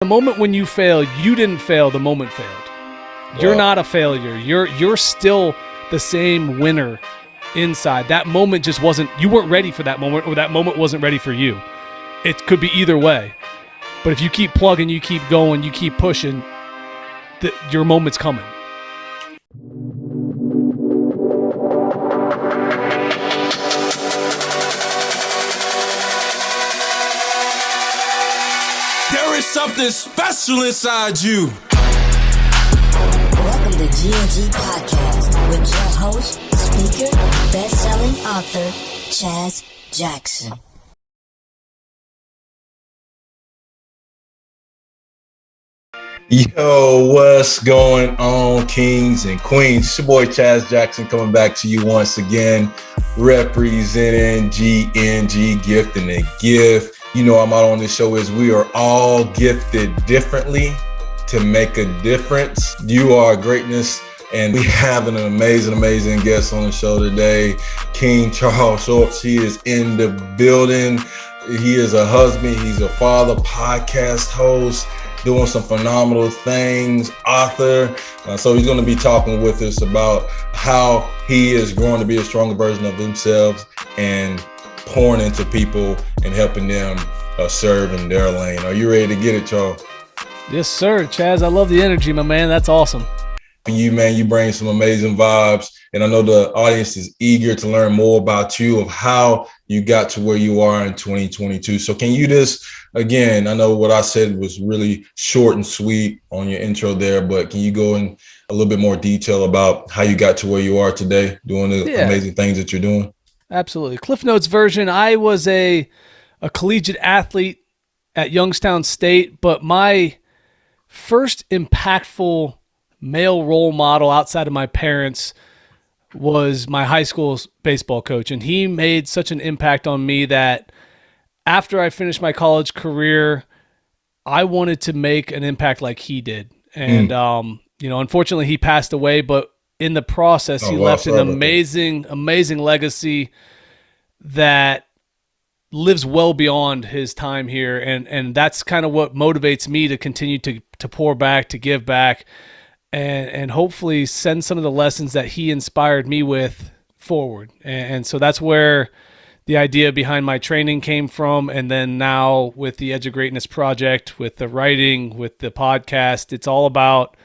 The moment when you fail, you didn't fail, the moment failed. You're not a failure. You're still the same winner inside. That moment just wasn't, you weren't ready for that moment, or that moment wasn't ready for you. It could be either way. But if you keep plugging, you keep going, you keep pushing, your moment's coming. There is something special inside you. Welcome to GNG Podcast with your host, speaker, best-selling author, Chaz Jackson. Yo, what's going on, kings and queens? It's your boy Chaz Jackson coming back to you once again, representing GNG, Giftinagift. You know, I'm out on this show is we are all gifted differently to make a difference. You are greatness, and we have an amazing guest on the show today, King Charles Schultz. He is in the building. He is a husband. He's a father, podcast host, doing some phenomenal things, author. So he's going to be talking with us about how he is growing to be a stronger version of himself and pouring into people and helping them serve in their lane. Are you ready to get it, Charles? Yes, sir. Chaz, I love the energy, my man. That's awesome. You, man, you bring some amazing vibes. And I know the audience is eager to learn more about you, of how you got to where you are in 2022. So can you just, again, I know what I said was really short and sweet on your intro there, but can you go in a little bit more detail about how you got to where you are today, doing the amazing things that you're doing? Absolutely. Cliff Notes version. I was a collegiate athlete at Youngstown State, but my first impactful male role model outside of my parents was my high school baseball coach. And he made such an impact on me that after I finished my college career, I wanted to make an impact like he did. And, unfortunately he passed away, but in the process, he left an amazing legacy that lives well beyond his time here. And that's kind of what motivates me to continue to pour back, to give back, and hopefully send some of the lessons that he inspired me with forward. And so that's where the idea behind my training came from. And then now with the Edgeofgreatness project, with the writing, with the podcast, it's all about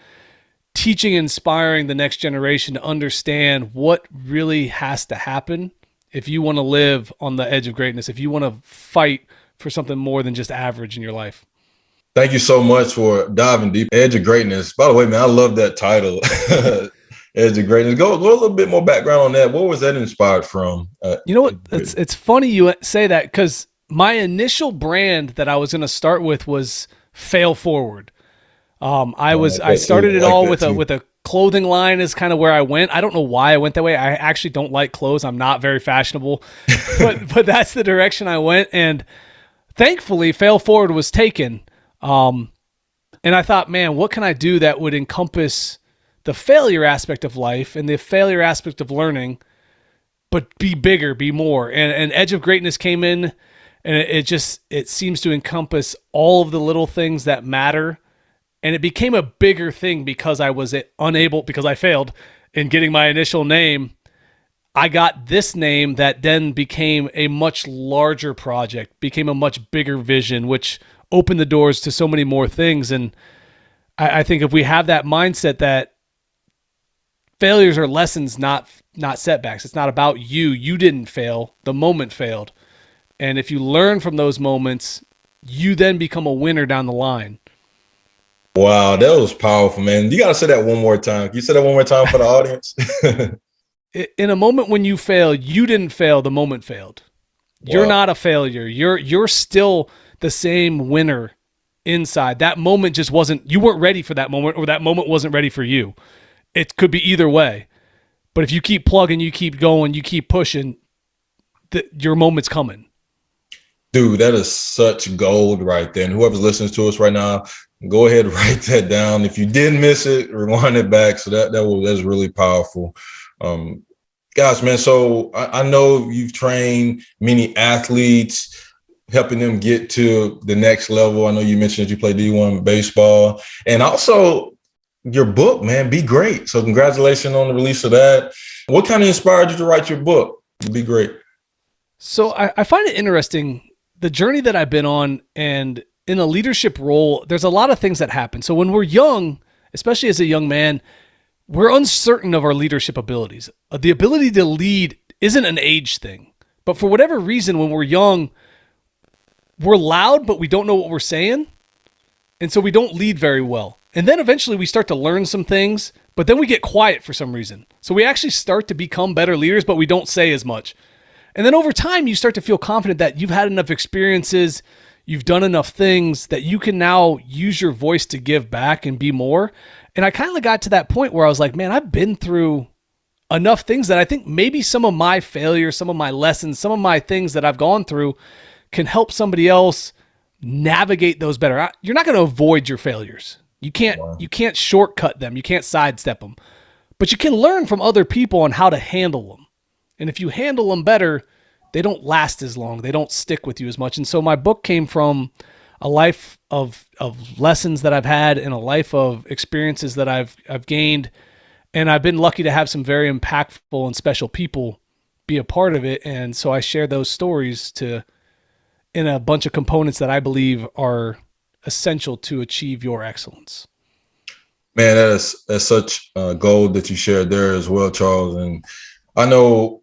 teaching, inspiring the next generation to understand what really has to happen if you want to live on the edge of greatness, if you want to fight for something more than just average in your life. Thank you so much for diving deep. Edge of Greatness. By the way, man, I love that title. Edge of Greatness. Go a little bit more background on that. What was that inspired from? You know what? It's funny you say that, because my initial brand that I was going to start with was Fail Forward. I started it all with a clothing line is kind of where I went. I don't know why I went that way. I actually don't like clothes. I'm not very fashionable, but that's the direction I went. And thankfully Fail Forward was taken. And I thought, man, what can I do that would encompass the failure aspect of life and the failure aspect of learning, but be bigger, be more. And Edge of Greatness came in, and it seems to encompass all of the little things that matter. And it became a bigger thing because because I failed in getting my initial name. I got this name that then became a much larger project, became a much bigger vision, which opened the doors to so many more things. And I think if we have that mindset that failures are lessons, not setbacks. It's not about you. You didn't fail. The moment failed. And if you learn from those moments, you then become a winner down the line. Wow, that was powerful, man. You got to say that one more time. Can you say that one more time for the audience? In a moment when you fail, you didn't fail. The moment failed. Wow. You're not a failure. You're still the same winner inside. That moment just wasn't, you weren't ready for that moment, or that moment wasn't ready for you. It could be either way. But if you keep plugging, you keep going, you keep pushing, your moment's coming. Dude, that is such gold right there. And whoever's listening to us right now, go ahead and write that down. If you did miss it, rewind it back. So that's really powerful. Gosh, man. So I know you've trained many athletes. helping them get to the next level. I know you mentioned that you play D1 baseball, and also your book, man, Be Great. So congratulations on the release of that. What kind of inspired you to write your book, Be Great? So I find it interesting, the journey that I've been on, and in a leadership role, there's a lot of things that happen. So when we're young, especially as a young man, we're uncertain of our leadership abilities. The ability to lead isn't an age thing. But for whatever reason, when we're young, we're loud, but we don't know what we're saying. And so we don't lead very well. And then eventually we start to learn some things, but then we get quiet for some reason. So we actually start to become better leaders, but we don't say as much. And then over time, you start to feel confident that you've had enough experiences, you've done enough things that you can now use your voice to give back and be more. And I kind of got to that point where I was like, man, I've been through enough things that I think maybe some of my failures, some of my lessons, some of my things that I've gone through can help somebody else navigate those better. You're not going to avoid your failures. You can't shortcut them. You can't sidestep them, but you can learn from other people on how to handle them. And if you handle them better, they don't last as long. They don't stick with you as much. And so my book came from a life of lessons that I've had and a life of experiences that I've gained. And I've been lucky to have some very impactful and special people be a part of it. And so I share those stories in a bunch of components that I believe are essential to achieve your excellence. Man, that's such gold that you shared there as well, Charles. And I know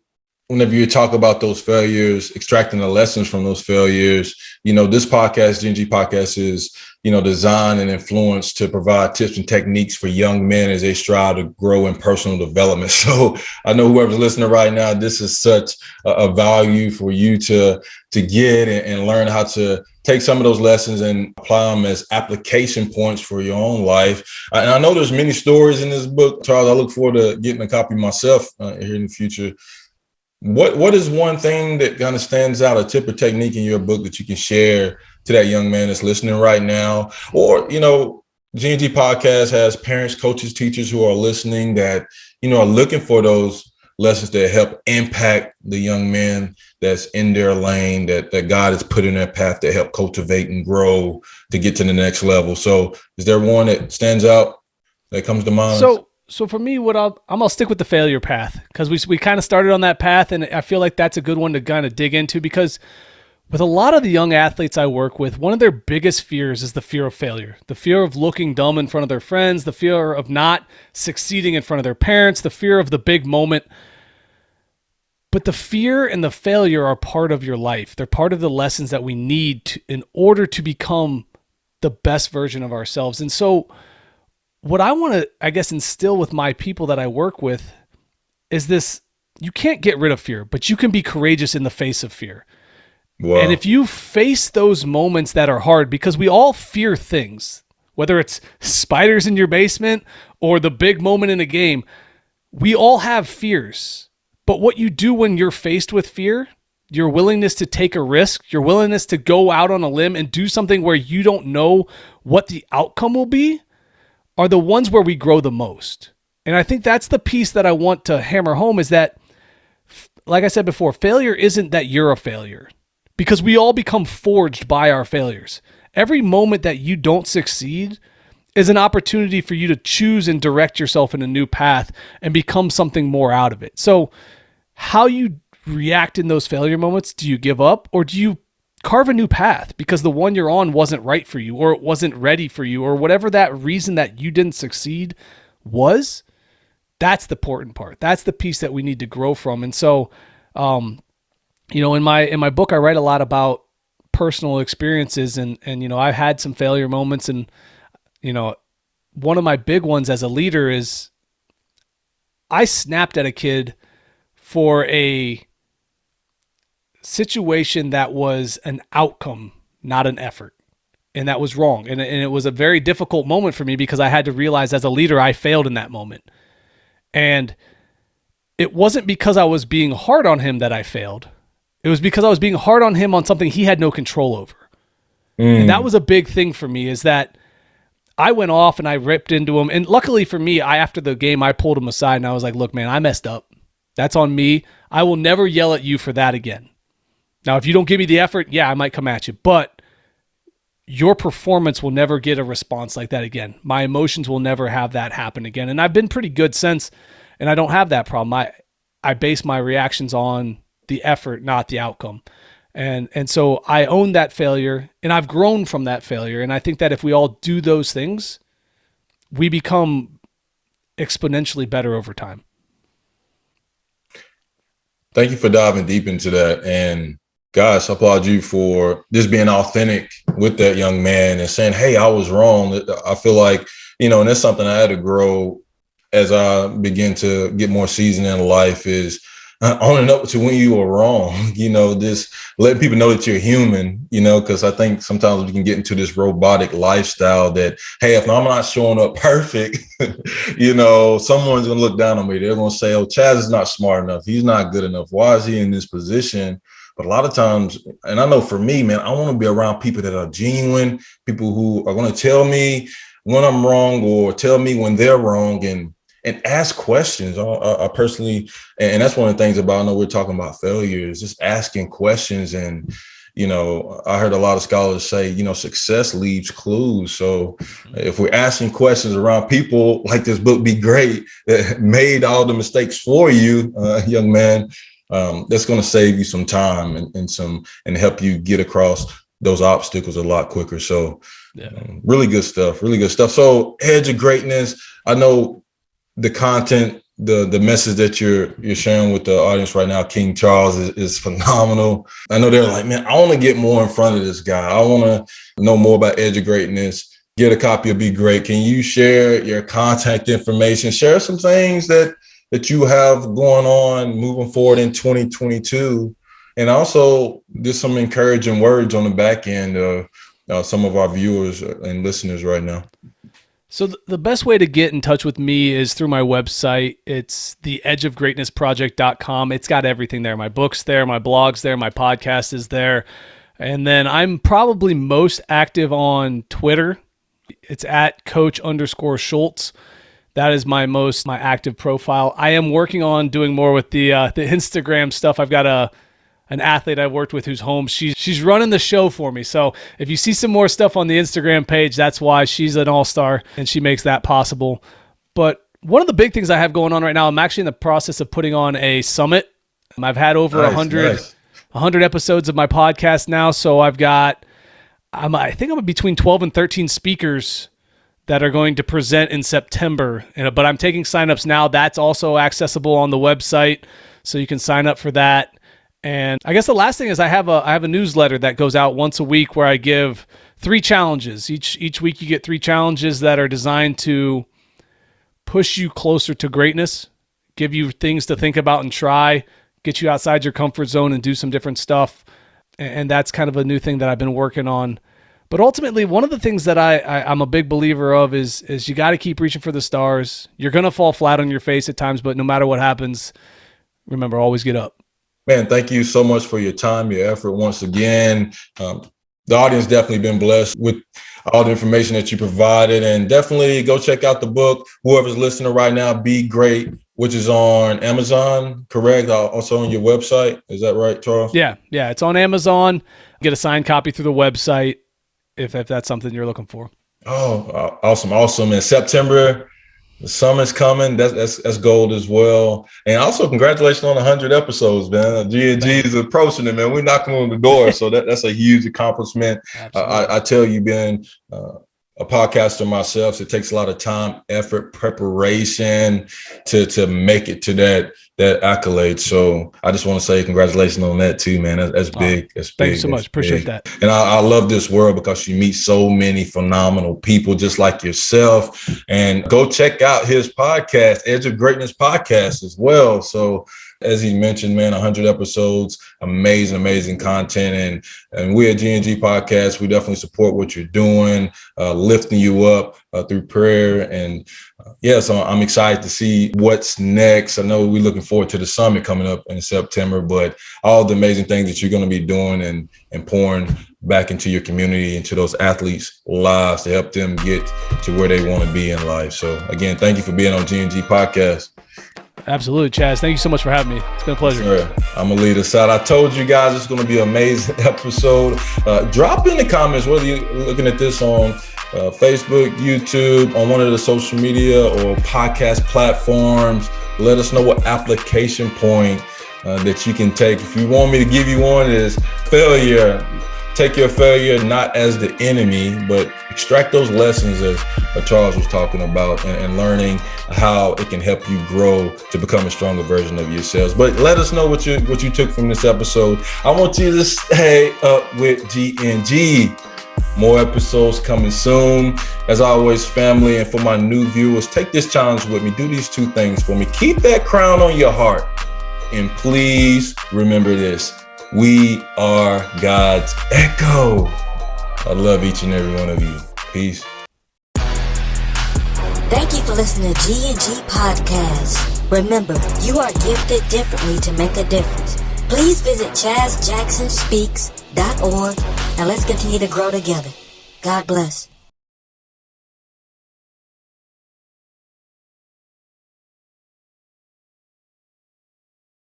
whenever you talk about those failures, extracting the lessons from those failures, this podcast, GNG podcast, is, designed and influenced to provide tips and techniques for young men as they strive to grow in personal development. So I know whoever's listening right now, this is such a value for you to get and learn how to take some of those lessons and apply them as application points for your own life. And I know there's many stories in this book, Charles. I look forward to getting a copy myself here in the future. What is one thing that kind of stands out, a tip or technique in your book that you can share to that young man that's listening right now? Or, GNG podcast has parents, coaches, teachers who are listening that, are looking for those lessons that help impact the young man that's in their lane, that God has put in their path to help cultivate and grow to get to the next level. So is there one that stands out that comes to mind? So for me, I'm gonna stick with the failure path, because we kind of started on that path, and I feel like that's a good one to kind of dig into, because with a lot of the young athletes I work with, one of their biggest fears is the fear of failure, the fear of looking dumb in front of their friends, the fear of not succeeding in front of their parents, the fear of the big moment. But the fear and the failure are part of your life. They're part of the lessons that we need in order to become the best version of ourselves. And so what I want to, I guess, instill with my people that I work with is this: you can't get rid of fear, but you can be courageous in the face of fear. Wow. And if you face those moments that are hard, because we all fear things, whether it's spiders in your basement or the big moment in a game, we all have fears. But what you do when you're faced with fear, your willingness to take a risk, your willingness to go out on a limb and do something where you don't know what the outcome will be, are the ones where we grow the most. And I think that's the piece that I want to hammer home, is that, like I said before, failure isn't that you're a failure, because we all become forged by our failures. Every moment that you don't succeed is an opportunity for you to choose and direct yourself in a new path and become something more out of it. So how you react in those failure moments, do you give up, or do you carve a new path because the one you're on wasn't right for you, or it wasn't ready for you, or whatever that reason that you didn't succeed was? That's the important part. That's the piece that we need to grow from. And so, in my book, I write a lot about personal experiences, and I've had some failure moments, and one of my big ones as a leader is I snapped at a kid for a situation that was an outcome, not an effort. And that was wrong. And it was a very difficult moment for me, because I had to realize as a leader, I failed in that moment. And it wasn't because I was being hard on him that I failed. It was because I was being hard on him on something he had no control over. And that was a big thing for me, is that I went off and I ripped into him. And luckily for me, after the game, I pulled him aside and I was like, look, man, I messed up. That's on me. I will never yell at you for that again. Now, if you don't give me the effort, yeah, I might come at you, but your performance will never get a response like that again. My emotions will never have that happen again. And I've been pretty good since, and I don't have that problem. I base my reactions on the effort, not the outcome. And so I own that failure, and I've grown from that failure. And I think that if we all do those things, we become exponentially better over time. Thank you for diving deep into that. And gosh, I applaud you for just being authentic with that young man and saying, hey, I was wrong. I feel like, and that's something I had to grow as I begin to get more seasoned in life, is owning up to when you were wrong, just letting people know that you're human, because I think sometimes we can get into this robotic lifestyle that, hey, if I'm not showing up perfect, someone's going to look down on me. They're going to say, oh, Chaz is not smart enough. He's not good enough. Why is he in this position? But a lot of times, and I know for me, man, I want to be around people that are genuine, people who are going to tell me when I'm wrong or tell me when they're wrong, and ask questions. I personally, and that's one of the things about, I know we're talking about failures, just asking questions. And, I heard a lot of scholars say, success leaves clues. So if we're asking questions around people like this book, Be Great, that made all the mistakes for you, young man, that's going to save you some time and help you get across those obstacles a lot quicker. So really good stuff. So Edge of Greatness, I know the content, the message that you're sharing with the audience right now, King Charles, is phenomenal. I know they're like, man, I want to get more in front of this guy. I want to know more about Edge of Greatness. Get a copy of Be Great. Can you share your contact information? Share some things that you have going on moving forward in 2022, and also just some encouraging words on the back end of some of our viewers and listeners right now. So the best way to get in touch with me is through my website. It's the edgeofgreatnessproject.com. It's got everything there. My book's there, my blog's there, my podcast is there. And then I'm probably most active on Twitter. It's at Coach_Schultz. That is my active profile. I am working on doing more with the Instagram stuff. I've got an athlete I worked with who's home. She's running the show for me. So if you see some more stuff on the Instagram page, that's why. She's an all-star and she makes that possible. But one of the big things I have going on right now, I'm actually in the process of putting on a summit. I've had over 100 episodes of my podcast now. So I think I'm between 12 and 13 speakers that are going to present in September. But I'm taking signups now. That's also accessible on the website, so you can sign up for that. And I guess the last thing is I have a newsletter that goes out once a week where I give 3 challenges. Each week you get 3 challenges that are designed to push you closer to greatness, give you things to think about and try, get you outside your comfort zone and do some different stuff. And that's kind of a new thing that I've been working on. But ultimately, one of the things that I'm a big believer of is you got to keep reaching for the stars. You're going to fall flat on your face at times, but no matter what happens, remember, always get up. Man, thank you so much for your time, your effort once again. The audience definitely been blessed with all the information that you provided, and definitely go check out the book. Whoever's listening right now, Be Great, which is on Amazon, correct? Also on your website. Is that right, Charles? Yeah. It's on Amazon. Get a signed copy through the website if that's something you're looking for. Oh, awesome. In September, the summer's coming. That's gold as well. And also, congratulations on 100 episodes, man. GNG is approaching it, man. We're knocking on the door, so that's a huge accomplishment. I tell you, being a podcaster myself, it takes a lot of time, effort, preparation to make it to that accolade. So I just want to say congratulations on that too, man. That's big. That's big. Thanks so much. Appreciate that. And I love this world because you meet so many phenomenal people just like yourself. And go check out his podcast, Edge of Greatness podcast as well. So as he mentioned, man, 100 episodes, amazing content. And we at GNG Podcast, we definitely support what you're doing, lifting you up through prayer. And so I'm excited to see what's next. I know we're looking forward to the summit coming up in September, but all the amazing things that you're going to be doing and pouring back into your community, into those athletes' lives to help them get to where they want to be in life. So again, thank you for being on GNG Podcast. Absolutely, Chaz. Thank you so much for having me. It's been a pleasure. Sure. I'm going to lead us out. I told you guys it's going to be an amazing episode. Drop in the comments whether you're looking at this on Facebook, YouTube, on one of the social media or podcast platforms. Let us know what application point that you can take. If you want me to give you one, is failure. Take your failure not as the enemy, but extract those lessons as Charles was talking about, and learning how it can help you grow to become a stronger version of yourselves. But let us know what you took from this episode. I want you to stay up with GNG. More episodes coming soon. As always, family, and for my new viewers, take this challenge with me. Do these two things for me. Keep that crown on your heart. And please remember this. We are God's echo. I love each and every one of you. Peace. Thank you for listening to GNG Podcast. Remember, you are gifted differently to make a difference. Please visit chazjacksonspeaks.org and let's continue to grow together. God bless.